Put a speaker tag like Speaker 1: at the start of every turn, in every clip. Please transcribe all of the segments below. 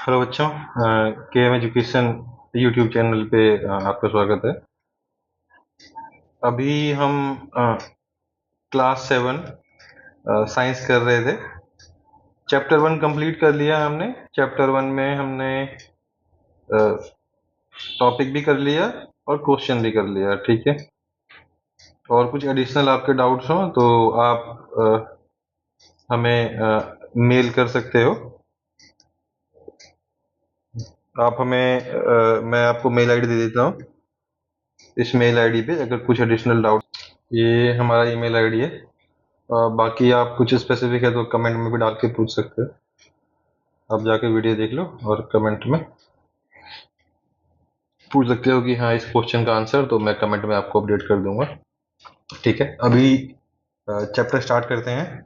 Speaker 1: Hello बच्चों, के M education YouTube channel पे आपका स्वागत है। अभी हम क्लास 7 साइंस कर रहे थे। चैप्टर 1 कंप्लीट कर लिया हमने। चैप्टर 1 में हमने टॉपिक भी कर लिया और क्वेश्चन भी कर लिया, ठीक है। और कुछ एडिशनल आपके डाउट्स हो तो आप हमें मेल कर सकते हो। आप हमें मैं आपको मेल आईडी दे देता हूँ। इस मेल आईडी पे अगर कुछ एडिशनल डाउट, ये हमारा ईमेल आईडी है। बाकी आप कुछ स्पेसिफिक है तो कमेंट में भी डाल के पूछ सकते हो। आप जाके वीडियो देख लो और कमेंट में पूछ सकते हो कि हाँ इस क्वेश्चन का आंसर, तो मैं कमेंट में आपको अपडेट कर दूंगा। ठीक है, अभी चैप्टर स्टार्ट करते हैं।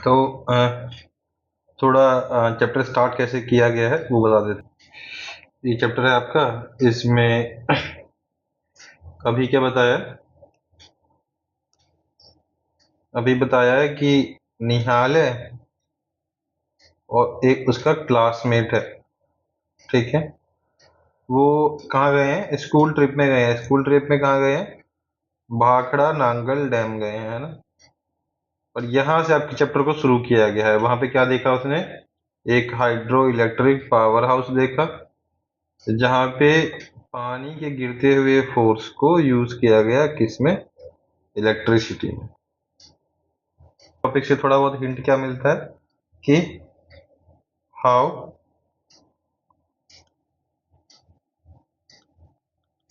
Speaker 1: तो थोड़ा चैप्टर स्टार्ट कैसे किया गया है वो बता देते हैं। ये चैप्टर है आपका, इसमें अभी क्या बताया, अभी बताया है कि निहाल है और एक उसका क्लासमेट है, ठीक है। वो कहाँ गए हैं? स्कूल ट्रिप में गए हैं। स्कूल ट्रिप में कहाँ गए हैं? भाखड़ा नांगल डैम गए हैं, है ना। और यहाँ से आपके चैप्टर को शुरू किया गया है। वहां पे क्या देखा उसने? एक हाइड्रो इलेक्ट्रिक पावर हाउस देखा, जहाँ पे पानी के गिरते हुए फोर्स को यूज किया गया किसमें? इलेक्ट्रिसिटी में। टॉपिक से थोड़ा बहुत हिंट क्या मिलता है कि हाउ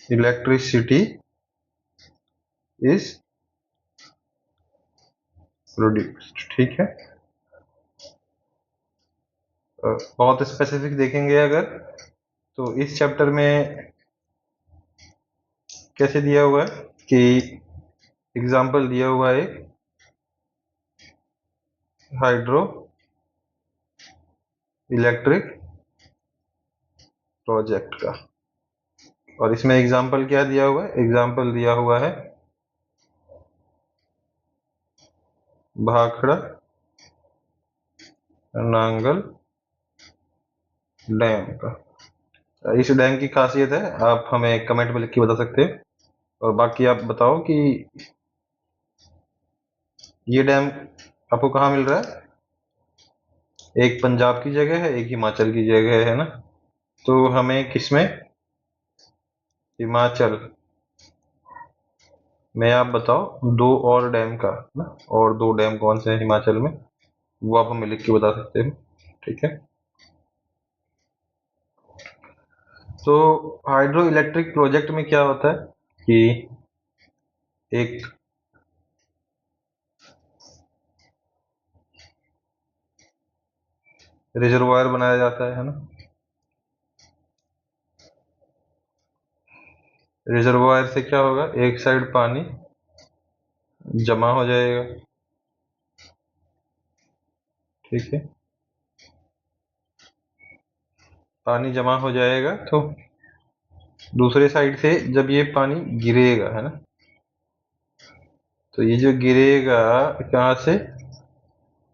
Speaker 1: इलेक्ट्रिसिटी इज प्रोड्यूस्ड, ठीक है। बहुत स्पेसिफिक देखेंगे अगर, तो इस चैप्टर में कैसे दिया हुआ है कि एग्जाम्पल दिया हुआ है हाइड्रो इलेक्ट्रिक प्रोजेक्ट का। और इसमें एग्जाम्पल क्या दिया हुआ है? एग्जाम्पल दिया हुआ है भाखड़ा नांगल डैम का। इस डैम की खासियत है, आप हमें कमेंट में लिख के बता सकते हैं। और बाकी आप बताओ कि ये डैम आपको कहाँ मिल रहा है? एक पंजाब की जगह है, एक हिमाचल की जगह है ना। तो हमें किसमें? हिमाचल में आप बताओ दो और डैम का ना, और दो डैम कौन से हैं हिमाचल में, वो आप हमें लिख के बता सकते हैं, ठीक है। तो हाइड्रो इलेक्ट्रिक प्रोजेक्ट में क्या होता है कि एक रिजर्वायर बनाया जाता है ना। रिजर्वायर से क्या होगा? एक साइड पानी जमा हो जाएगा, ठीक है। पानी जमा हो जाएगा तो दूसरे साइड से जब ये पानी गिरेगा, है ना, तो ये जो गिरेगा कहाँ से?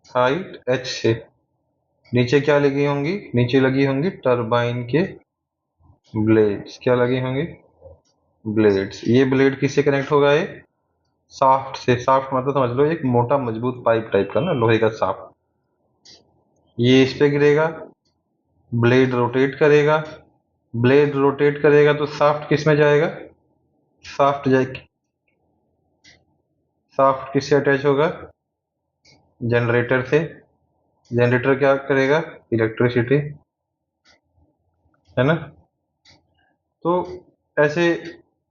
Speaker 1: हाइट h से। नीचे क्या लगी होंगी? नीचे लगी होंगी टरबाइन के ब्लेड्स। क्या लगी होंगी? ब्लेड्स। ये ब्लेड किससे कनेक्ट होगा? ये शाफ्ट से। शाफ्ट मतलब समझ लो एक मोटा मजबूत पाइप टाइप का ना, लोहे का शाफ्ट। ये इस पे गिरेगा, ब्लेड रोटेट करेगा। ब्लेड रोटेट करेगा तो शाफ्ट किस में जाएगा? शाफ्ट जाए, शाफ्ट किससे अटैच होगा? जनरेटर से। जनरेटर क्या करेगा? इलेक्ट्रिसिटी, है ना। तो ऐसे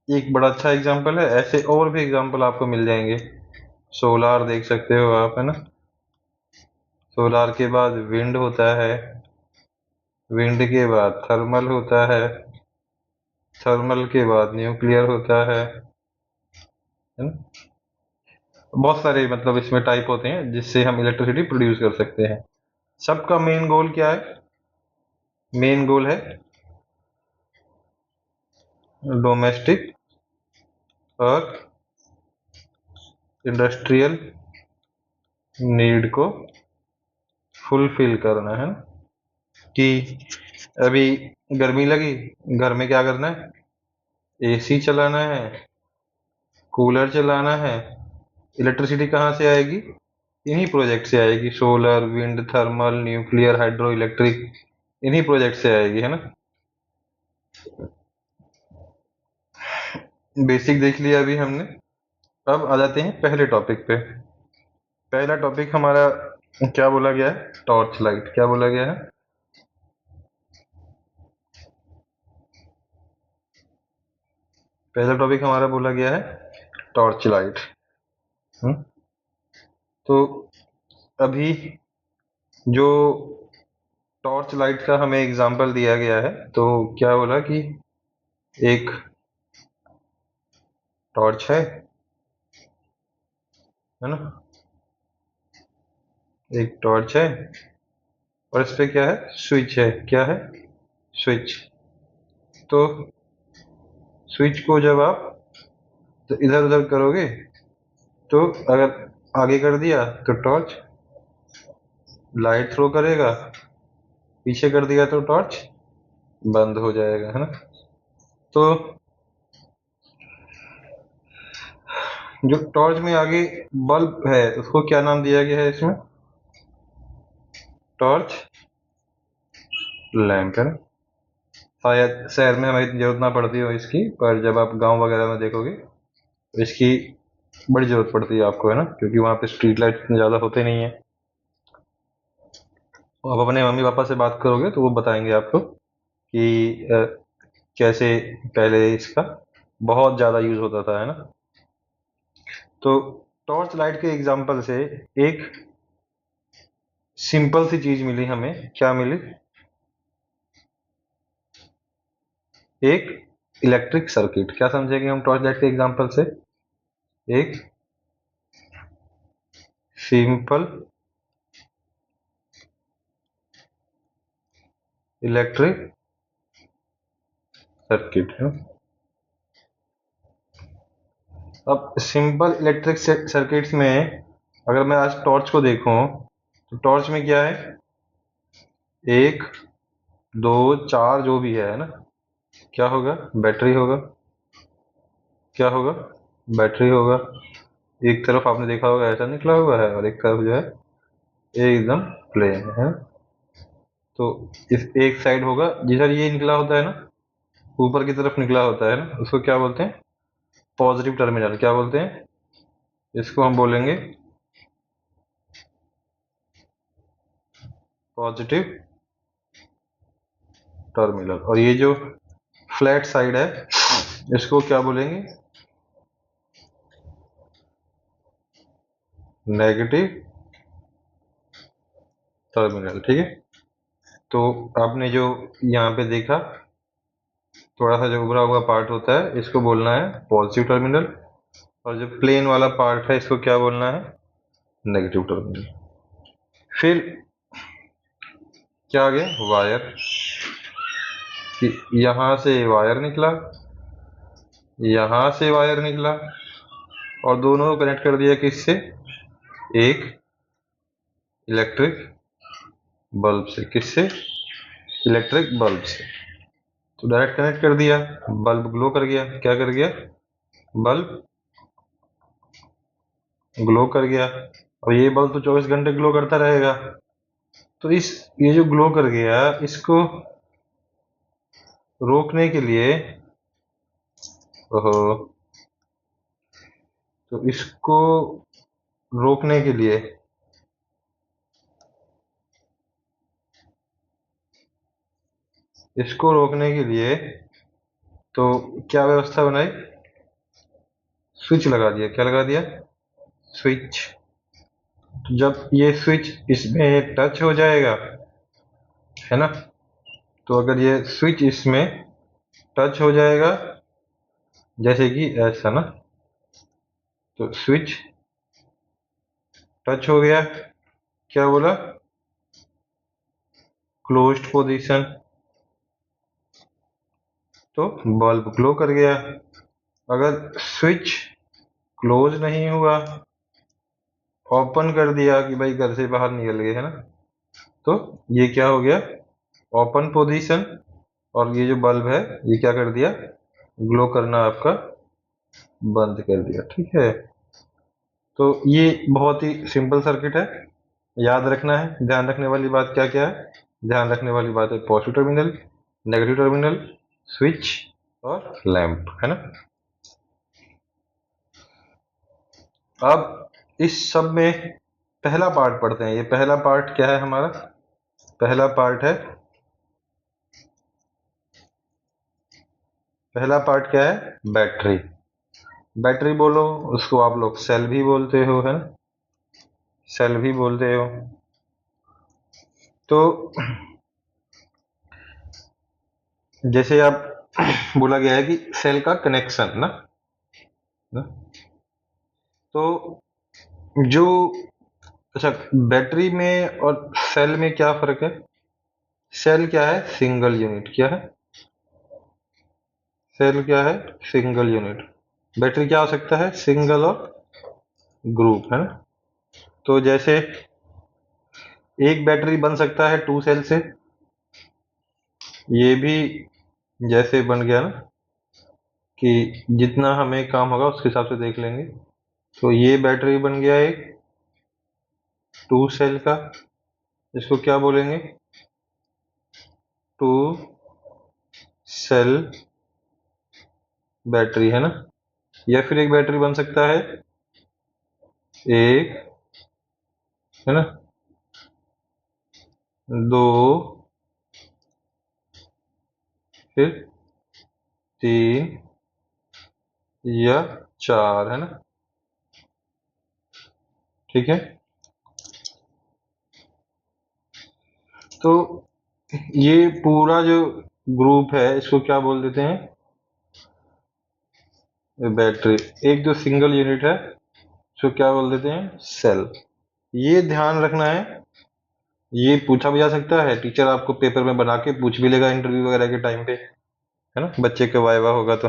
Speaker 1: एक बड़ा अच्छा एग्जांपल है। ऐसे और भी एग्जांपल आपको मिल जाएंगे। सोलार देख सकते हो आप, है ना। सोलार के बाद विंड होता है, विंड के बाद थर्मल होता है, थर्मल के बाद न्यूक्लियर होता है ना। बहुत सारे मतलब इसमें टाइप होते हैं जिससे हम इलेक्ट्रिसिटी प्रोड्यूस कर सकते हैं। सबका मेन गोल क्या है? मेन गोल है डोमेस्टिक और इंडस्ट्रियल नीड को फुलफिल करना है ना, कि अभी गर्मी लगी, घर में क्या करना है, एसी चलाना है, कूलर चलाना है। इलेक्ट्रिसिटी कहाँ से आएगी, इन्हीं प्रोजेक्ट से आएगी, solar, wind, thermal, nuclear, hydro electric, इन्हीं प्रोजेक्ट से आएगी, है ना। बेसिक देख लिया अभी हमने। अब आ जाते हैं पहले टॉपिक पे। पहला टॉपिक हमारा क्या बोला गया है, टॉर्च लाइट। क्या बोला गया है, पहला टॉपिक हमारा बोला गया है टॉर्च लाइट। तो अभी जो टॉर्च लाइट का हमें एग्जांपल दिया गया है, तो क्या बोला कि एक टॉर्च है ना, एक टॉर्च है और इस पे क्या है, स्विच है। क्या है, स्विच। तो स्विच को जब आप तो इधर उधर करोगे, तो अगर आगे कर दिया तो टॉर्च लाइट थ्रो करेगा, पीछे कर दिया तो टॉर्च बंद हो जाएगा, है ना। तो जो टॉर्च में आगे बल्ब है उसको क्या नाम दिया गया है इसमें, टॉर्च लैंप, है ना। शायद शहर में हमें इतनी जरूरत ना पड़ती हो इसकी, पर जब आप गांव वगैरह में देखोगे तो इसकी बड़ी जरूरत पड़ती है आपको, है ना, क्योंकि वहाँ पे स्ट्रीट लाइट इतने ज़्यादा होते नहीं है। आप अपने मम्मी पापा से बात करोगे तो वो बताएंगे आपको कि कैसे पहले इसका बहुत ज़्यादा यूज होता था, है ना। तो टॉर्च लाइट के एग्जाम्पल से एक सिंपल सी चीज मिली हमें। क्या मिली, एक इलेक्ट्रिक सर्किट। क्या समझेंगे हम टॉर्च लाइट के एग्जाम्पल से, एक सिंपल इलेक्ट्रिक सर्किट है। अब सिंपल इलेक्ट्रिक सर्किट्स में अगर मैं आज टॉर्च को देखूं तो टॉर्च में क्या है, एक, दो, चार, जो भी है ना, क्या होगा, बैटरी होगा। क्या होगा, बैटरी होगा। एक तरफ आपने देखा होगा ऐसा निकला हुआ है और एक तरफ जो है एकदम प्लेन है। तो इस एक साइड होगा जिधर ये निकला होता है ना, ऊपर की तरफ निकला होता है ना, उसको क्या बोलते हैं, पॉजिटिव टर्मिनल। क्या बोलते हैं, इसको हम बोलेंगे पॉजिटिव टर्मिनल। और ये जो फ्लैट साइड है इसको क्या बोलेंगे, नेगेटिव टर्मिनल। ठीक है। तो आपने जो यहाँ पे देखा, थोड़ा सा जो उभरा हुआ पार्ट होता है इसको बोलना है पॉजिटिव टर्मिनल, और जो प्लेन वाला पार्ट है इसको क्या बोलना है, नेगेटिव टर्मिनल। फिर क्या आ गया, वायर। कि यहाँ से वायर निकला, यहाँ से वायर निकला, और दोनों को कनेक्ट कर दिया किससे, एक इलेक्ट्रिक बल्ब से। किससे, इलेक्ट्रिक बल्ब से। तो डायरेक्ट कनेक्ट कर दिया, बल्ब ग्लो कर गया। क्या कर गया, बल्ब ग्लो कर गया। और ये बल्ब तो 24 घंटे ग्लो करता रहेगा। तो इस ये जो ग्लो कर गया इसको रोकने के लिए, ओहो, तो इसको रोकने के लिए इसको रोकने के लिए तो क्या व्यवस्था बनाई, स्विच लगा दिया। क्या लगा दिया, स्विच। तो जब ये स्विच इसमें टच हो जाएगा, है ना, तो अगर ये स्विच इसमें टच हो जाएगा, जैसे कि ऐसा ना, तो स्विच टच हो गया, क्या बोला, क्लोज्ड पोजीशन। तो बल्ब ग्लो कर गया। अगर स्विच क्लोज नहीं हुआ, ओपन कर दिया कि भाई घर से बाहर निकल गए, है ना, तो ये क्या हो गया, ओपन पोजीशन, और ये जो बल्ब है ये क्या कर दिया, ग्लो करना आपका बंद कर दिया। ठीक है, तो ये बहुत ही सिंपल सर्किट है, याद रखना है। ध्यान रखने वाली बात क्या क्या है, ध्यान रखने वाली बात है positive terminal, negative terminal, switch और लैंप, है ना। अब इस सब में पहला पार्ट पढ़ते हैं। ये पहला पार्ट क्या है हमारा, पहला पार्ट है, पहला पार्ट क्या है, बैटरी। बैटरी बोलो, उसको आप लोग सेल भी बोलते हो, है ना, सेल भी बोलते हो। तो जैसे आप बोला गया है कि सेल का कनेक्शन ना, तो जो, अच्छा, बैटरी में और सेल में क्या फर्क है। सेल क्या है, सिंगल यूनिट। क्या है, सेल क्या है, सिंगल यूनिट। बैटरी क्या हो सकता है, सिंगल और ग्रुप, है ना। तो जैसे एक बैटरी बन सकता है 2 सेल से, ये भी जैसे बन गया ना, कि जितना हमें काम होगा उसके हिसाब से देख लेंगे। तो ये बैटरी बन गया एक 2 सेल का, इसको क्या बोलेंगे, 2 सेल बैटरी, है ना। या फिर एक बैटरी बन सकता है एक, है ना, 2, फिर 3 या 4, है ना। ठीक है, तो ये पूरा जो ग्रुप है इसको क्या बोल देते हैं, बैटरी। एक जो सिंगल यूनिट है इसको क्या बोल देते हैं, सेल। ये ध्यान रखना है, ये पूछा भी जा सकता है, टीचर आपको पेपर में बना के पूछ भी लेगा इंटरव्यू वगैरह के टाइम पे, है ना, बच्चे का वाइवा होगा तो।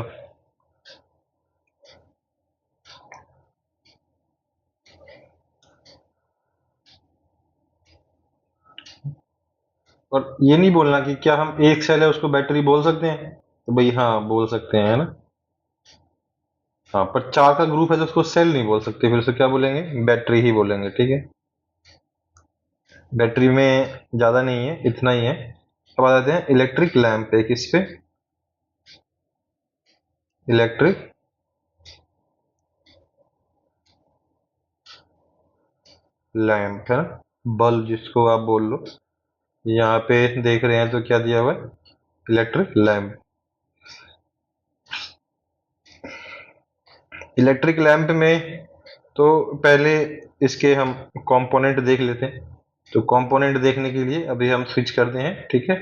Speaker 1: और ये नहीं बोलना कि क्या हम एक सेल है उसको बैटरी बोल सकते हैं, तो भाई हाँ बोल सकते हैं, है ना। हाँ, पर 4 का ग्रुप है तो उसको सेल नहीं बोल सकते, फिर उसे क्या बोलेंगे, बैटरी ही बोलेंगे। ठीक है, बैटरी में ज्यादा नहीं है, इतना ही है। अब आ जाते हैं इलेक्ट्रिक लैंप पे, किस पे, इलेक्ट्रिक लैंप, है ना, बल्ब जिसको आप बोल लो। यहाँ पे देख रहे हैं तो क्या दिया हुआ है, इलेक्ट्रिक लैंप। इलेक्ट्रिक लैंप में तो पहले इसके हम कंपोनेंट देख लेते हैं। तो कंपोनेंट देखने के लिए अभी हम स्विच करते हैं, ठीक है,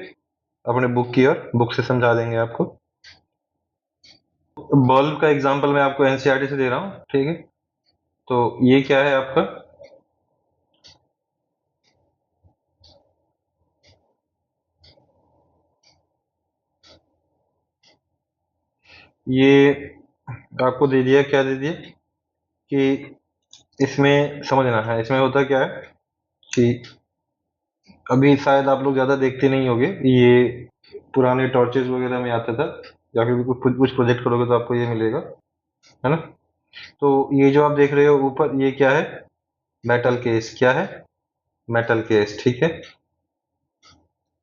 Speaker 1: अपने बुक की ओर, बुक से समझा देंगे आपको। बल्ब का एग्जांपल मैं आपको एनसीईआरटी से दे रहा हूँ, ठीक है। तो ये क्या है आपका, ये आपको दे दिया, क्या दे दिया, कि इसमें समझना है, इसमें होता क्या है कि अभी शायद आप लोग ज्यादा देखते नहीं होंगे, ये पुराने टॉर्चेस वगैरह में आता था, या फिर कुछ कुछ प्रोजेक्ट करोगे तो आपको ये मिलेगा, है ना। तो ये जो आप देख रहे हो ऊपर, ये क्या है, मेटल केस। क्या है, मेटल केस, ठीक है।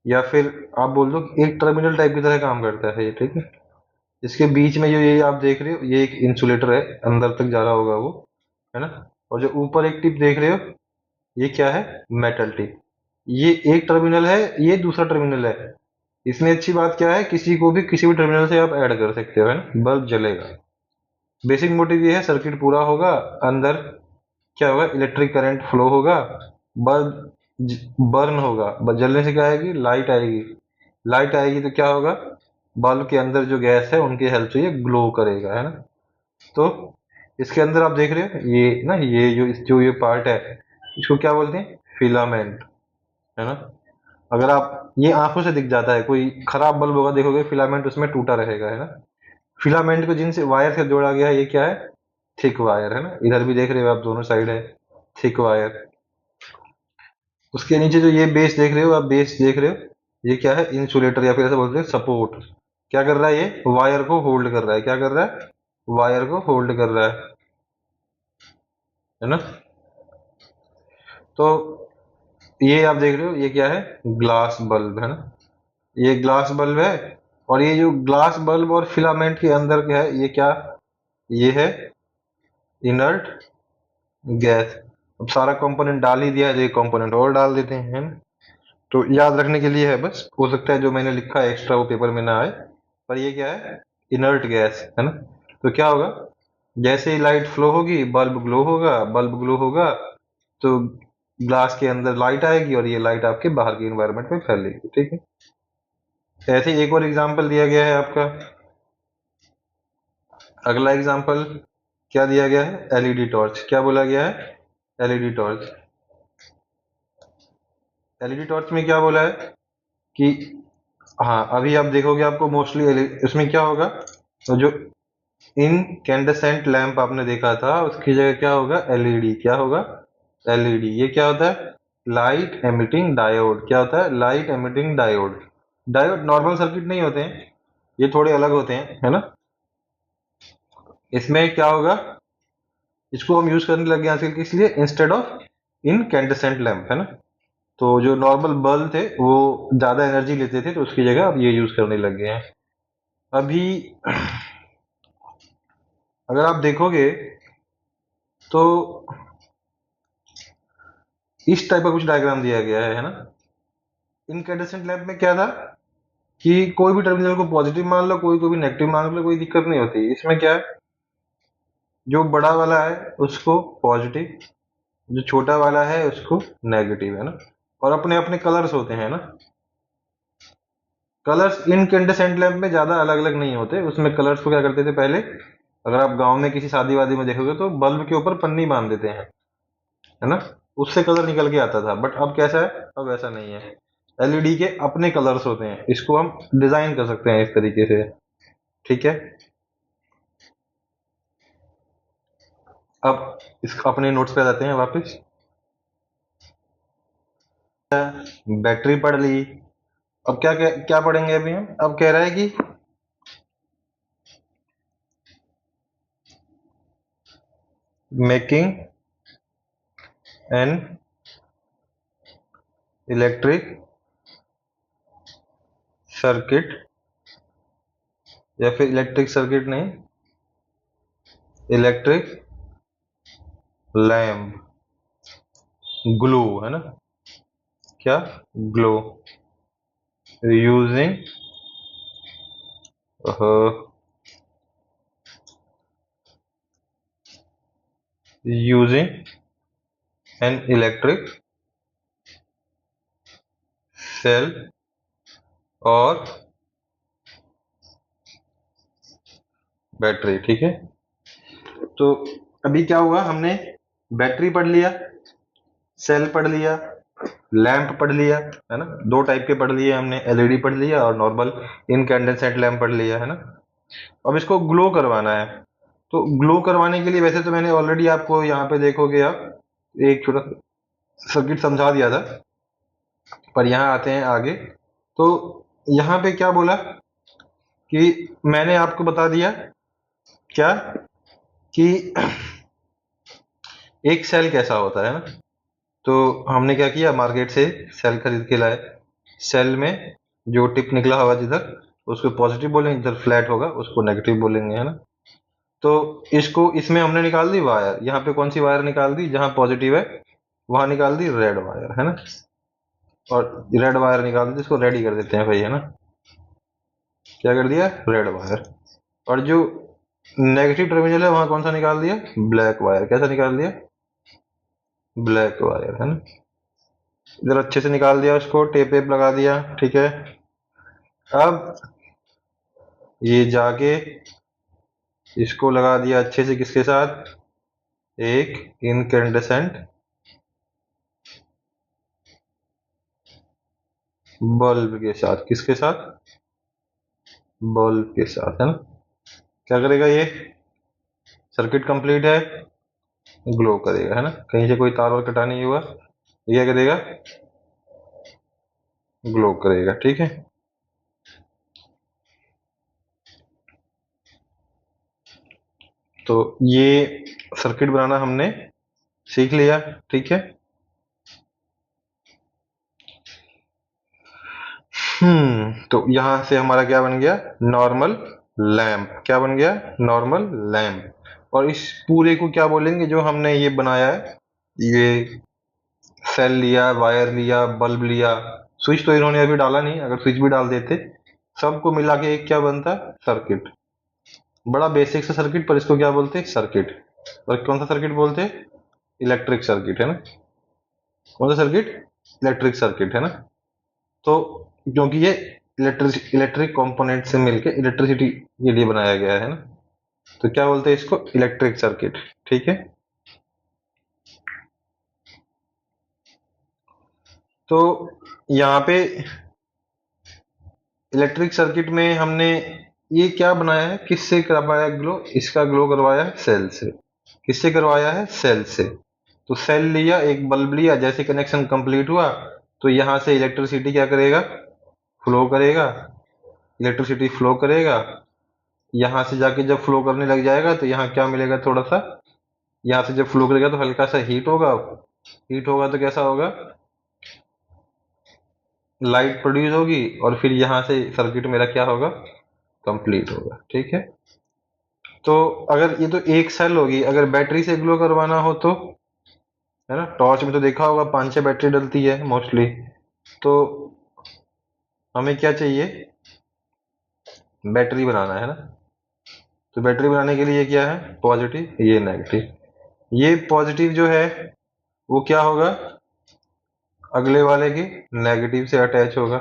Speaker 1: या फिर आप बोल दो कि एक टर्मिनल टाइप की तरह काम करता है ये, ठीक है। इसके बीच में जो ये आप देख रहे हो ये एक इंसुलेटर है, अंदर तक जा रहा होगा वो, है ना। और जो ऊपर एक टिप देख रहे हो ये क्या है, मेटल टिप। ये एक टर्मिनल है, ये दूसरा टर्मिनल है। इसमें अच्छी बात क्या है, किसी को भी किसी भी टर्मिनल से आप ऐड कर सकते हो, है ना, बल्ब जलेगा। बेसिक मोटिव ये है, सर्किट पूरा होगा, अंदर क्या होगा, इलेक्ट्रिक करंट फ्लो होगा, बल्ब बर्न होगा, जलने से क्या आएगी, लाइट आएगी। लाइट आएगी तो क्या होगा, बल्ब के अंदर जो गैस है उनकी हेल्प से ये ग्लो करेगा, है ना। तो इसके अंदर आप देख रहे हो ये ना, ये जो ये पार्ट है इसको क्या बोलते हैं, फिलामेंट, है ना। अगर आप, ये आंखों से दिख जाता है, कोई खराब बल्ब होगा देखोगे फिलामेंट उसमें टूटा रहेगा, है ना। फिलामेंट को जिनसे वायर से जोड़ा गया है ये क्या है, थिक वायर, है ना। इधर भी देख रहे हो आप, दोनों साइड है थिक वायर। उसके नीचे जो ये बेस देख रहे हो आप, बेस देख रहे हो, ये क्या है? इंसुलेटर, या फिर ऐसा बोलते हैं सपोर्ट। क्या कर रहा है? ये वायर को होल्ड कर रहा है। क्या कर रहा है? वायर को होल्ड कर रहा है ना? तो ये आप देख रहे हो, ये क्या है? ग्लास बल्ब है ना? ये ग्लास बल्ब है। और ये जो ग्लास बल्ब और फिलामेंट के अंदर क्या है? ये क्या? ये है इनर्ट गैस। अब सारा कंपोनेंट डाल ही दिया है, तो एक कंपोनेंट और डाल देते हैं, है ना? तो याद रखने के लिए है बस, हो सकता है जो मैंने लिखा है एक्स्ट्रा वो पेपर में ना आए, पर ये क्या है? इनर्ट गैस है ना? तो क्या होगा? जैसे ही लाइट फ्लो होगी, बल्ब ग्लो होगा, बल्ब ग्लो होगा तो ग्लास के अंदर लाइट आएगी, और ये लाइट आपके बाहर के इन्वायरमेंट में फैलेगी। ठीक है? ऐसे ही एक और एग्जांपल दिया गया है आपका। अगला एग्जांपल क्या दिया गया है? LED torch. क्या बोला गया है? LED torch. एलईडी टॉर्च में क्या बोला है कि, हाँ अभी आप देखोगे आपको मोस्टली इसमें क्या होगा, तो जो इनकैंडेसेंट लैंप आपने देखा था उसकी जगह क्या होगा? एलईडी। क्या होगा? एलईडी। ये क्या होता है? Light emitting diode. क्या होता है? Light emitting diode. Diode normal circuit नहीं होते हैं, ये थोड़े अलग होते हैं, है ना? इसमें क्या होगा, इसको हम यूज करने लग गए आजकल किस लिए? इंस्टेड ऑफ इनकैंडेसेंट लैंप, है ना? तो जो नॉर्मल बल्ब थे वो ज्यादा एनर्जी लेते थे, तो उसकी जगह अब ये यूज करने लग गए हैं। अभी अगर आप देखोगे तो इस टाइप का कुछ डायग्राम दिया गया है ना? इनकैंडेसेंट लैंप में क्या था कि कोई भी टर्मिनल को पॉजिटिव मान लो, कोई को भी नेगेटिव मान लो, कोई दिक्कत नहीं होती। इसमें क्या है, जो बड़ा वाला है उसको पॉजिटिव, जो छोटा वाला है उसको नेगेटिव, है ना? और अपने अपने कलर्स होते हैं ना? कलर्स इनकैंडेसेंट लैंप में ज्यादा अलग अलग नहीं होते। उसमें कलर्स को क्या करते थे पहले, अगर आप गांव में किसी शादी वादी में देखोगे तो बल्ब के ऊपर पन्नी बांध देते हैं, है ना? उससे कलर निकल के आता था। बट अब कैसा है? अब ऐसा नहीं है। एलईडी के अपने कलर्स होते हैं, इसको हम डिजाइन कर सकते हैं इस तरीके से। ठीक है? अब इस अपने नोट्स पे जाते हैं वापस। बैटरी पढ़ ली। अब क्या क्या, क्या पढ़ेंगे अभी हम? अब कह रहा है कि मेकिंग एन इलेक्ट्रिक सर्किट, या फिर इलेक्ट्रिक सर्किट नहीं, इलेक्ट्रिक लैम्प ग्लो, है ना? क्या? Glow using using an electric cell और बैटरी। ठीक है? तो अभी क्या हुआ, हमने बैटरी पढ़ लिया, सेल पढ़ लिया, लैंप पढ़ लिया, है ना? दो टाइप के पढ़ लिए हमने, एलईडी पढ़ लिया और नॉर्मल इनकैंडेसेंट लैंप पढ़ लिया, है ना? अब इसको ग्लो करवाना है। तो ग्लो करवाने के लिए वैसे तो मैंने ऑलरेडी आपको यहाँ पे देखोगे आप एक छोटा सर्किट समझा दिया था, पर यहाँ आते हैं आगे। तो यहाँ पे क्या बोला कि मैंने आपको बता दिया क्या, कि एक सेल कैसा होता है ना? तो हमने क्या किया, मार्केट से सेल खरीद के लाए। सेल में जो टिप निकला होगा जिधर, उसको पॉजिटिव बोलेंगे, जिधर फ्लैट होगा उसको नेगेटिव बोलेंगे, है ना? तो इसको इसमें हमने निकाल दी वायर। यहाँ पे कौन सी वायर निकाल दी? जहां पॉजिटिव है वहां निकाल दी रेड वायर, है ना? और रेड वायर निकाल दी, इसको रेडी कर देते हैं भाई, है ना? क्या कर दिया? Red wire. और जो नेगेटिव टर्मिनल है वहां कौन सा निकाल दिया? Black wire. कैसा निकाल दिया? ब्लैक वायर, है ना? इधर अच्छे से निकाल दिया, उसको टेप वेप लगा दिया। ठीक है? अब ये जाके इसको लगा दिया अच्छे से, किसके साथ? एक इनकैंडेसेंट बल्ब के साथ। किसके साथ? बल्ब के साथ, है ना? क्या करेगा ये? सर्किट कंप्लीट है, ग्लो करेगा, है ना? कहीं से कोई तार और कटा नहीं हुआ। ये क्या करेगा? ग्लो करेगा। ठीक है, तो ये सर्किट बनाना हमने सीख लिया। ठीक है, तो यहां से हमारा क्या बन गया, नॉर्मल लैंप। क्या बन गया, नॉर्मल लैंप। और इस पूरे को क्या बोलेंगे, जो हमने ये बनाया है, ये सेल लिया, वायर लिया, बल्ब लिया, स्विच तो इन्होंने अभी डाला नहीं, अगर स्विच भी डाल देते, सबको मिला के एक क्या बनता, सर्किट। बड़ा बेसिक सा सर्किट, पर इसको क्या बोलते हैं, सर्किट। और कौन सा सर्किट बोलते हैं, इलेक्ट्रिक सर्किट, है ना। कौन सा सर्किट, इलेक्ट्रिक सर्किट, है ना। तो क्योंकि ये इलेक्ट्रिक इलेक्ट्रिक कंपोनेंट से मिलकर इलेक्ट्रिसिटी के लिए बनाया गया है ना, तो क्या बोलते हैं इसको, इलेक्ट्रिक सर्किट। ठीक है, तो यहाँ पे इलेक्ट्रिक सर्किट में हमने ये क्या बनाया है, किससे करवाया ग्लो, इसका ग्लो करवाया है सेल से। किससे करवाया है, सेल से। तो सेल लिया, एक बल्ब लिया, जैसे कनेक्शन कंप्लीट हुआ तो यहाँ से इलेक्ट्रिसिटी क्या करेगा, फ्लो करेगा। इलेक्ट्रिसिटी फ्लो करेगा, यहाँ से जाके जब फ्लो करने लग जाएगा तो यहाँ क्या मिलेगा, थोड़ा सा, यहाँ से जब फ्लो करेगा तो हल्का सा हीट होगा। हीट होगा तो कैसा होगा, लाइट प्रोड्यूस होगी, और फिर यहाँ से सर्किट मेरा क्या होगा, कंप्लीट होगा। ठीक है, तो अगर ये तो एक सेल होगी, अगर बैटरी से ग्लो करवाना हो तो, है ना, टॉर्च में तो देखा होगा 5-6 बैटरी डलती है मोस्टली। तो हमें क्या चाहिए, बैटरी बनाना है ना। तो बैटरी बनाने के लिए क्या है, पॉजिटिव, ये नेगेटिव। ये पॉजिटिव जो है वो क्या होगा, अगले वाले के नेगेटिव से अटैच होगा।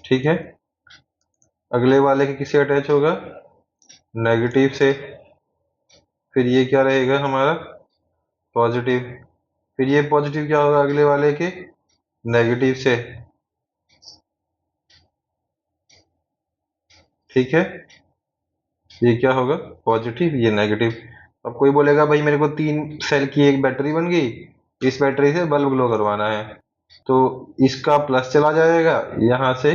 Speaker 1: ठीक है, अगले वाले के किससे अटैच होगा, नेगेटिव से। फिर ये क्या रहेगा हमारा, पॉजिटिव। फिर ये पॉजिटिव क्या होगा, अगले वाले के नेगेटिव से। ठीक है, ये क्या होगा, पॉजिटिव, ये नेगेटिव। अब कोई बोलेगा भाई मेरे को 3 सेल की एक बैटरी बन गई, इस बैटरी से बल्ब ग्लो करवाना है, तो इसका प्लस चला जाएगा, यहाँ से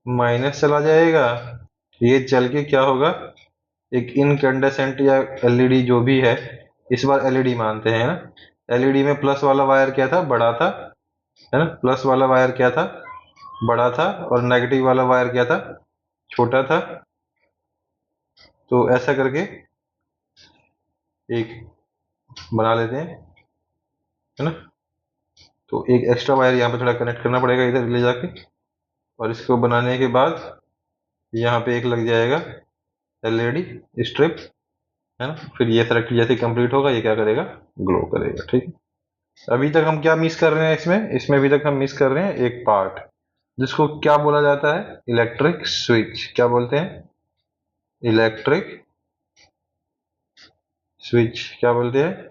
Speaker 1: माइनस चला जाएगा। ये चल के क्या होगा, एक इनकैंडेसेंट या एलईडी जो भी है, इस बार एलईडी मानते हैं ना। एलईडी में प्लस वाला वायर क्या था, बड़ा था, है ना। प्लस वाला वायर क्या था, बड़ा था, और नेगेटिव वाला वायर क्या था, छोटा था। तो ऐसा करके एक बना लेते हैं, है ना। तो एक एक्स्ट्रा वायर यहाँ पे थोड़ा कनेक्ट करना पड़ेगा इधर ले जाके, और इसको बनाने के बाद यहाँ पे एक लग जाएगा एलईडी स्ट्रिप, है ना। फिर ये सर्किट जैसे कंप्लीट होगा, ये क्या करेगा, ग्लो करेगा। ठीक है, अभी तक हम क्या मिस कर रहे हैं इसमें, अभी तक हम मिस कर रहे हैं एक पार्ट, जिसको क्या बोला जाता है, इलेक्ट्रिक स्विच। क्या बोलते हैं, इलेक्ट्रिक स्विच। क्या बोलते हैं,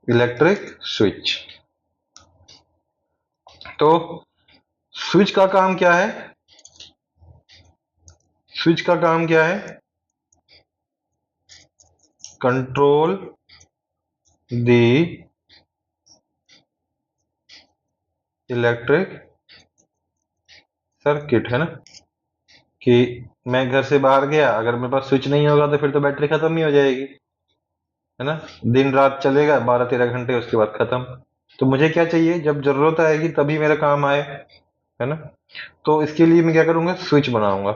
Speaker 1: इलेक्ट्रिक स्विच। तो स्विच का काम क्या है, स्विच का काम क्या है, कंट्रोल दी इलेक्ट्रिक सर्किट, है ना। कि मैं घर से बाहर गया, अगर मेरे पास स्विच नहीं होगा तो फिर तो बैटरी खत्म ही हो जाएगी, है ना। दिन रात चलेगा 12-13 घंटे, उसके बाद खत्म। तो मुझे क्या चाहिए, जब जरूरत आएगी तभी मेरा काम आए, है ना। तो इसके लिए मैं क्या करूंगा, स्विच बनाऊंगा।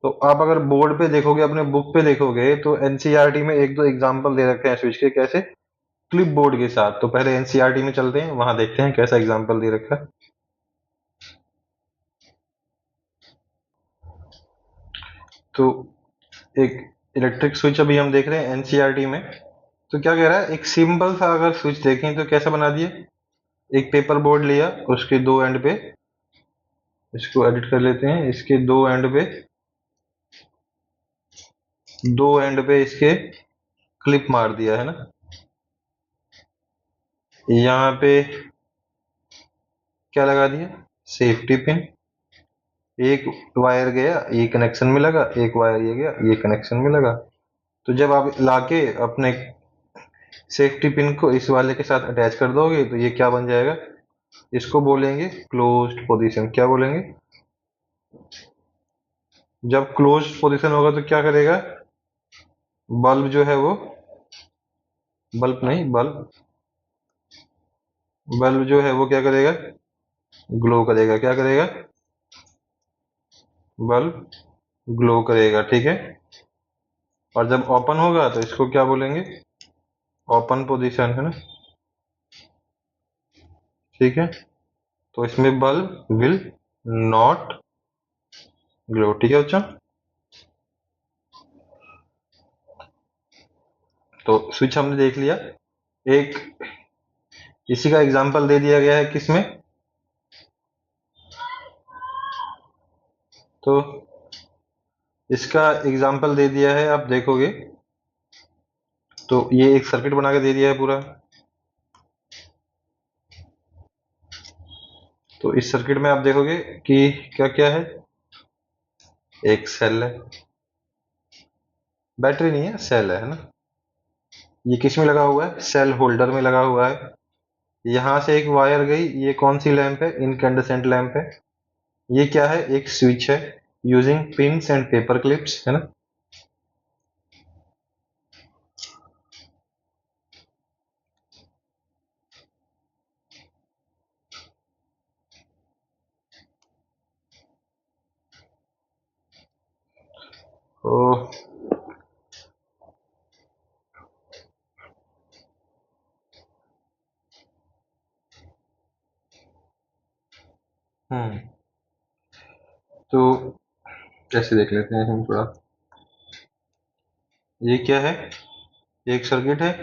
Speaker 1: तो आप अगर बोर्ड पे देखोगे, अपने बुक पे देखोगे, तो एनसीईआरटी में एक दो एग्जांपल दे रखे हैं स्विच के, कैसे, क्लिप बोर्ड के साथ। तो पहले एनसीईआरटी में चलते हैं, वहां देखते हैं कैसा एग्जांपल दे रखा है। तो एक इलेक्ट्रिक स्विच अभी हम देख रहे हैं एनसीईआरटी में। तो क्या कह रहा है, एक सिंपल सा अगर स्विच देखें तो कैसा बना दिए, एक पेपर बोर्ड लिया, उसके दो एंड पे, इसको एडिट कर लेते हैं, इसके दो एंड पे इसके क्लिप मार दिया, है ना। यहाँ पे क्या लगा दिया, सेफ्टी पिन। एक वायर गया, ये कनेक्शन में लगा, एक वायर ये गया, ये कनेक्शन में लगा। तो जब आप लाके अपने सेफ्टी पिन को इस वाले के साथ अटैच कर दोगे, तो ये क्या बन जाएगा, इसको बोलेंगे क्लोज्ड पोजीशन। क्या बोलेंगे? जब क्लोज्ड पोजीशन होगा तो क्या करेगा? बल्ब जो है वो, बल्ब नहीं, बल्ब जो है वो क्या करेगा? ग्लो करेगा। क्या करेगा? बल्ब ग्लो करेगा। ठीक है। और जब ओपन होगा तो इसको क्या बोलेंगे? ओपन पोजीशन, है ना? ठीक है। तो इसमें बल्ब विल नॉट ग्लो। ठीक है बच्चों। तो स्विच हमने देख लिया। एक इसी का एग्जांपल दे दिया गया है किसमें? तो इसका एग्जांपल दे दिया है, आप देखोगे तो ये एक सर्किट बना के दे दिया है पूरा। तो इस सर्किट में आप देखोगे कि क्या क्या है? एक सेल है, बैटरी नहीं है, सेल है ना? ये किस में लगा हुआ है? सेल होल्डर में लगा हुआ है। यहां से एक वायर गई, ये कौन सी लैंप है? इनकैंडेसेंट लैंप है। ये क्या है? एक स्विच है using pins and paper clips, है ना? तो हम्म तो कैसे देख लेते हैं हम थोड़ा। ये क्या है? एक सर्किट है।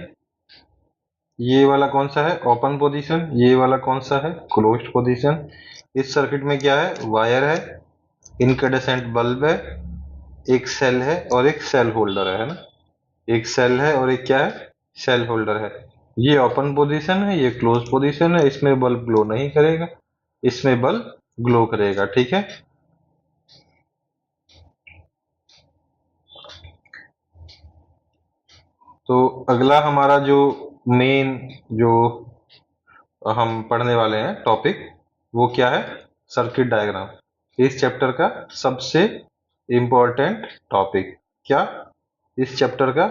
Speaker 1: ये वाला कौन सा है? Open position. ये वाला कौन सा है? Closed position. इस सर्किट में क्या है? वायर है, इनकैंडेसेंट बल्ब है, एक सेल है और एक सेल होल्डर है ना? एक सेल है और एक क्या है? सेल होल्डर है। ये ओपन पोजीशन है, ये क्लोज पोजीशन है। इसमें बल्ब ग्लो नहीं करेगा, इसमें बल्ब ग्लो करेगा। ठीक है। तो अगला हमारा जो मेन जो हम पढ़ने वाले हैं टॉपिक, वो क्या है? Circuit diagram. इस चैप्टर का सबसे इंपॉर्टेंट टॉपिक। क्या? इस चैप्टर का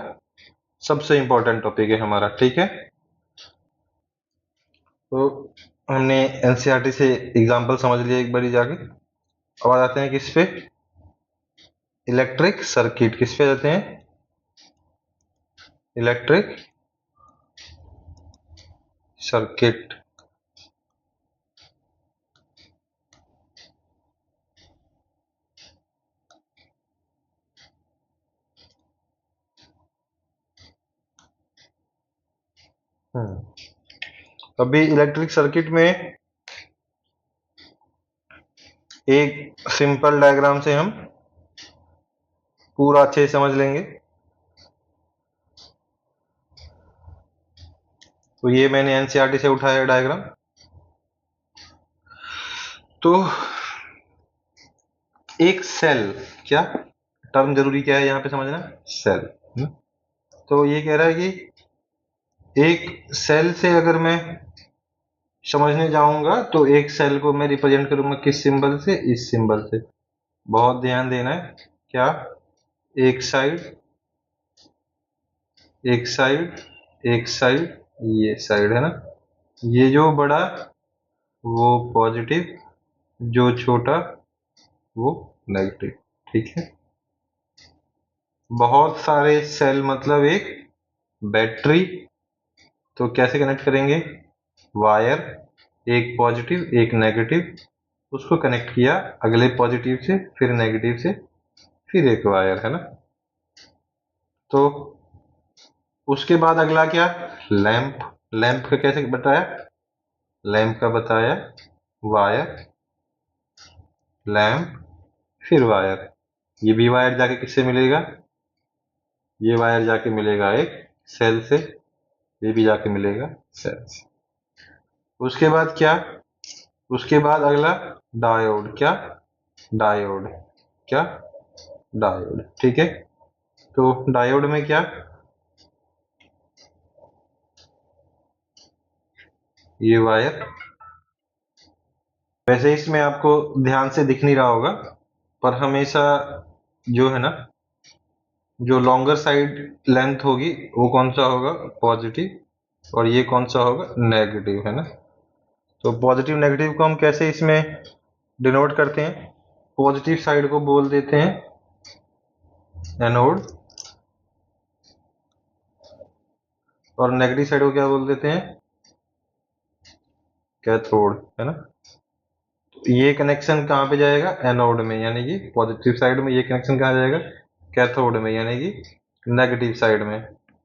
Speaker 1: सबसे इंपॉर्टेंट टॉपिक है हमारा। ठीक है। तो हमने एनसीईआरटी से एग्जांपल समझ लिया एक बारी जाके। अब आ जाते हैं किस पे? Electric circuit. किस पे जाते हैं? Electric circuit. अभी इलेक्ट्रिक सर्किट में एक सिंपल डायग्राम से हम पूरा अच्छे से समझ लेंगे। तो ये मैंने एनसीईआरटी से उठाया डायग्राम। तो एक सेल, क्या टर्म जरूरी क्या है यहाँ पे समझना? सेल। तो ये कह रहा है कि एक सेल से अगर मैं समझने जाऊंगा तो एक सेल को मैं रिप्रेजेंट करूंगा किस सिंबल से? इस सिंबल से। बहुत ध्यान देना है। क्या? एक साइड, एक साइड, एक साइड, ये साइड, है ना? ये जो बड़ा वो पॉजिटिव, जो छोटा वो नेगेटिव। ठीक है। बहुत सारे सेल मतलब एक बैटरी। तो कैसे कनेक्ट करेंगे? वायर, एक पॉजिटिव एक नेगेटिव, उसको कनेक्ट किया अगले पॉजिटिव से, फिर नेगेटिव से, फिर एक वायर, है ना? तो उसके बाद अगला क्या? लैंप। लैंप का कैसे बताया? लैंप का बताया वायर, लैंप, फिर वायर। ये भी वायर जाके किससे मिलेगा? ये वायर जाके मिलेगा एक सेल से, ये भी जाके मिलेगा सेल से। उसके बाद क्या? उसके बाद अगला डायोड। क्या? डायोड। क्या? डायोड। ठीक है। तो डायोड में क्या? ये वायर, वैसे इसमें आपको ध्यान से दिख नहीं रहा होगा, पर हमेशा जो है ना, जो लॉन्गर साइड लेंथ होगी वो कौन सा होगा, पॉजिटिव, और ये कौन सा होगा, नेगेटिव, है ना। तो पॉजिटिव नेगेटिव को हम कैसे इसमें डिनोट करते हैं, पॉजिटिव साइड को बोल देते हैं एनोड, और नेगेटिव साइड को क्या बोल देते हैं, कैथोड, है ना। तो ये कनेक्शन कहाँ पे जाएगा, एनोड में, यानी कि पॉजिटिव साइड में। ये कनेक्शन कहाँ जाएगा, कैथोड में, यानी कि नेगेटिव साइड में।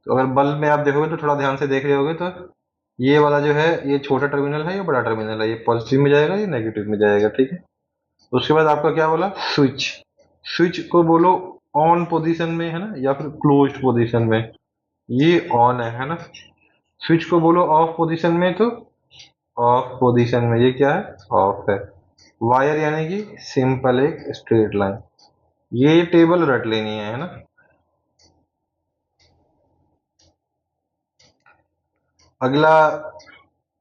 Speaker 1: तो अगर बल्ब में आप देखोगे तो थोड़ा ध्यान से देख रहे होगे, तो ये वाला जो है ये छोटा टर्मिनल है, ये बड़ा टर्मिनल है, ये पॉजिटिव में जाएगा, ये नेगेटिव में जाएगा, ठीक है। उसके बाद आपका क्या बोला, स्विच। स्विच को बोलो ऑन पोजीशन में, है ना, या फिर क्लोज्ड पोजीशन में। ये ऑन है ना। स्विच को बोलो ऑफ पोजीशन में, तो ऑफ पोजीशन में, ये क्या है, ऑफ है। वायर यानी कि सिंपल एक स्ट्रेट लाइन। ये टेबल रट लेनी है ना। अगला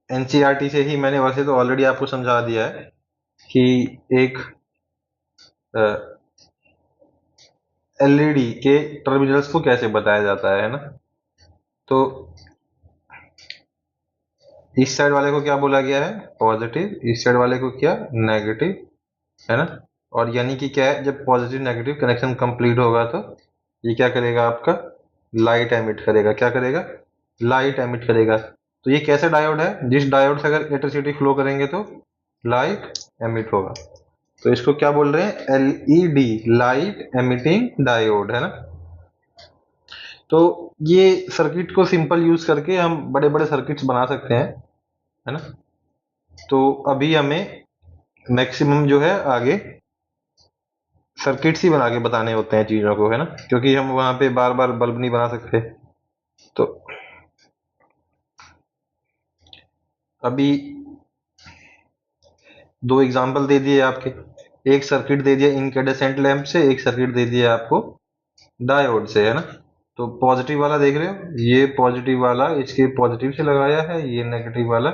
Speaker 1: एनसीईआरटी से ही मैंने वैसे तो ऑलरेडी आपको समझा दिया है कि एक एलईडी के टर्मिनल्स को कैसे बताया जाता है ना। तो इस साइड वाले को क्या बोला गया है, पॉजिटिव, इस साइड वाले को क्या, नेगेटिव, है ना। और यानी कि क्या है, जब पॉजिटिव नेगेटिव कनेक्शन कंप्लीट होगा तो ये क्या करेगा, आपका लाइट एमिट करेगा। क्या करेगा, लाइट एमिट करेगा। तो ये कैसे डायोड है, जिस डायोड से अगर इलेक्ट्रिसिटी फ्लो करेंगे तो लाइट एमिट होगा। तो इसको क्या बोल रहे हैं, एलईडी, लाइट एमिटिंग डायोड, है ना। तो ये सर्किट को सिंपल यूज करके हम बड़े बड़े सर्किट्स बना सकते हैं, है ना। तो अभी हमें मैक्सिमम जो है आगे सर्किट्स ही बना के बताने होते हैं चीजों को, है ना, क्योंकि हम वहां पे बार बार बल्ब नहीं बना सकते। तो अभी दो एग्जांपल दे दिए आपके, एक सर्किट दे दिया इनकैंडेसेंट लैंप से, एक सर्किट दे दिया आपको डायोड से, है ना। तो पॉजिटिव वाला देख रहे हो, ये पॉजिटिव वाला इसके पॉजिटिव से लगाया है, ये नेगेटिव वाला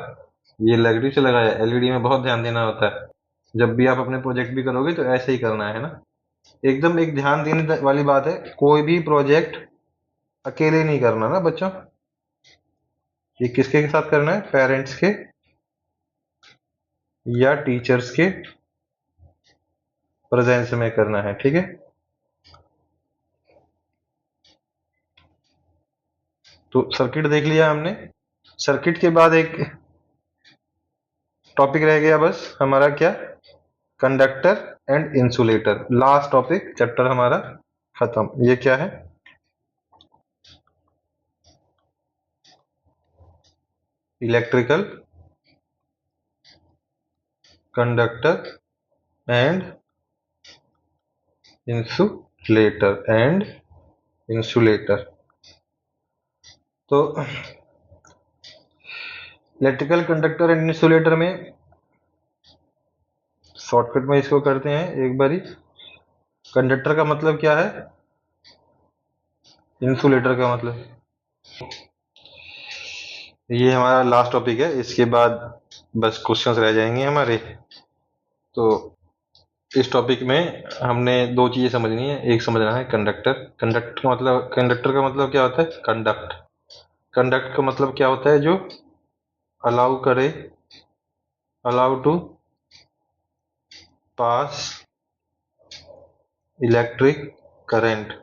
Speaker 1: ये नेगेटिव से लगाया है। एलईडी में बहुत ध्यान देना होता है, जब भी आप अपने प्रोजेक्ट भी करोगे तो ऐसे ही करना है ना। एकदम एक ध्यान देने वाली बात है, कोई भी प्रोजेक्ट अकेले नहीं करना ना बच्चों। ये किसके साथ करना है, पेरेंट्स के या टीचर्स के प्रेजेंस में करना है, ठीक है। तो सर्किट देख लिया हमने। सर्किट के बाद एक टॉपिक रह गया बस हमारा, क्या, conductor and insulator. Last topic, chapter हमारा खत्म। ये क्या है, इलेक्ट्रिकल कंडक्टर एंड इंसुलेटर। तो इलेक्ट्रिकल कंडक्टर एंड इंसुलेटर में शॉर्टकट में इसको करते हैं एक बारी। कंडक्टर का मतलब क्या है, इंसुलेटर का मतलब, ये हमारा लास्ट टॉपिक है। इसके बाद बस क्वेश्चंस रह जाएंगे हमारे। तो इस टॉपिक में हमने दो चीजें समझनी है। एक समझना है कंडक्टर। कंडक्टर का मतलब क्या होता है, कंडक्ट। कंडक्ट का मतलब क्या होता है, जो अलाउ करे, allow to pass electric current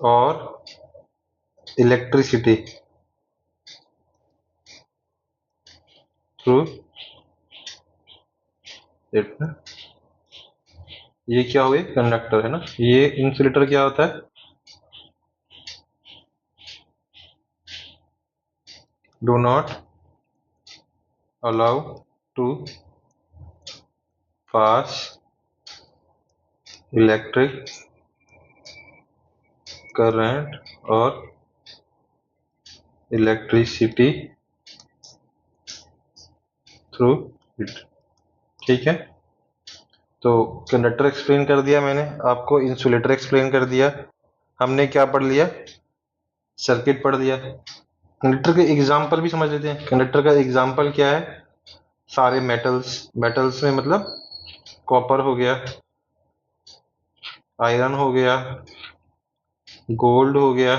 Speaker 1: और इलेक्ट्रिसिटी थ्रू इट। ये क्या हुए, कंडक्टर, है ना। ये इंसुलेटर क्या होता है, do not allow to pass electric current और इलेक्ट्रिसिटी थ्रू इट, ठीक है। तो कंडक्टर एक्सप्लेन कर दिया मैंने आपको, इंसुलेटर एक्सप्लेन कर दिया। हमने क्या पढ़ लिया, सर्किट पढ़ दिया। कंडक्टर के एग्जाम्पल भी समझ लेते हैं। कंडक्टर का एग्जाम्पल क्या है, सारे मेटल्स में मतलब कॉपर हो गया, आयरन हो गया, गोल्ड हो गया,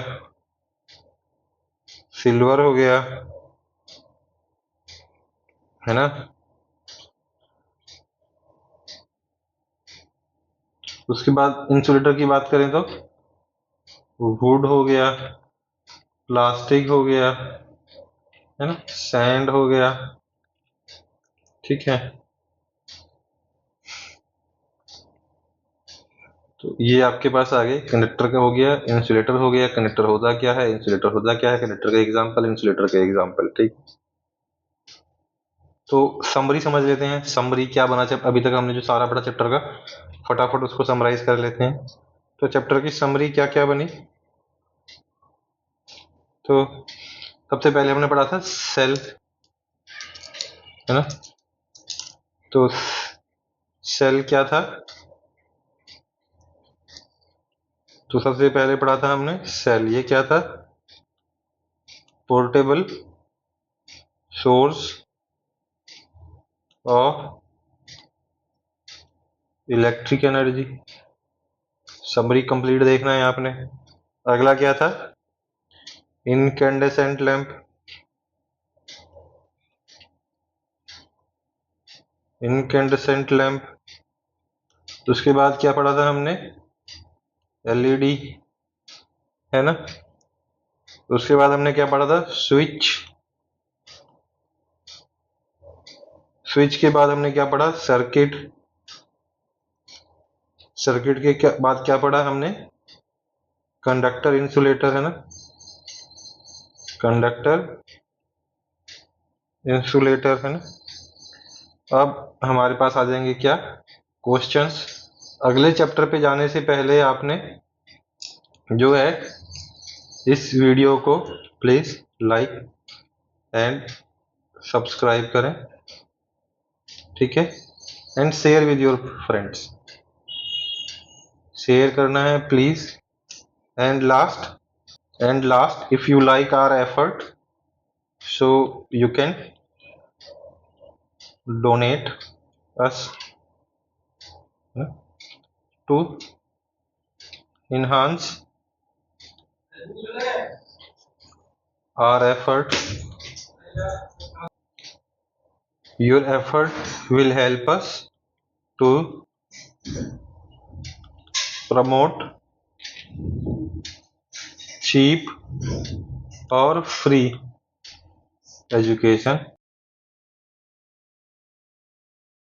Speaker 1: सिल्वर हो गया, है ना। उसके बाद इंसुलेटर की बात करें तो वुड हो गया, प्लास्टिक हो गया, है ना, सैंड हो गया, ठीक है। तो ये आपके पास आ गए, कंडक्टर का हो गया, इंसुलेटर हो गया। कंडक्टर होता क्या है, इंसुलेटर होता क्या है, कंडक्टर का एग्जांपल, इंसुलेटर का एग्जांपल, ठीक। तो समरी समझ लेते हैं, समरी क्या बना। अभी तक हमने जो सारा पढ़ा चैप्टर का, फटाफट उसको समराइज कर लेते हैं। तो चैप्टर की समरी क्या क्या बनी। तो सबसे पहले हमने पढ़ा था सेल, है ना। तो सेल क्या था, तो सबसे पहले पढ़ा था हमने सेल, ये क्या था, portable source of electric energy. Summary complete देखना है आपने। अगला क्या था, इनकैंडेसेंट लैंप, इनकैंडेसेंट लैंप। उसके बाद क्या पढ़ा था हमने, एलईडी, है ना। उसके बाद हमने क्या पढ़ा था, स्विच। स्विच के बाद हमने क्या पढ़ा, सर्किट। सर्किट के बाद क्या पढ़ा हमने, कंडक्टर इंसुलेटर, है ना, कंडक्टर इंसुलेटर, है ना। अब हमारे पास आ जाएंगे क्या, क्वेश्चंस। अगले चैप्टर पे जाने से पहले आपने जो है इस वीडियो को प्लीज लाइक एंड सब्सक्राइब करें, ठीक है, and share with your friends. Share करना है please. And last if you like our effort, so you can donate us to enhance our effort. Your effort will help us to promote cheap or free education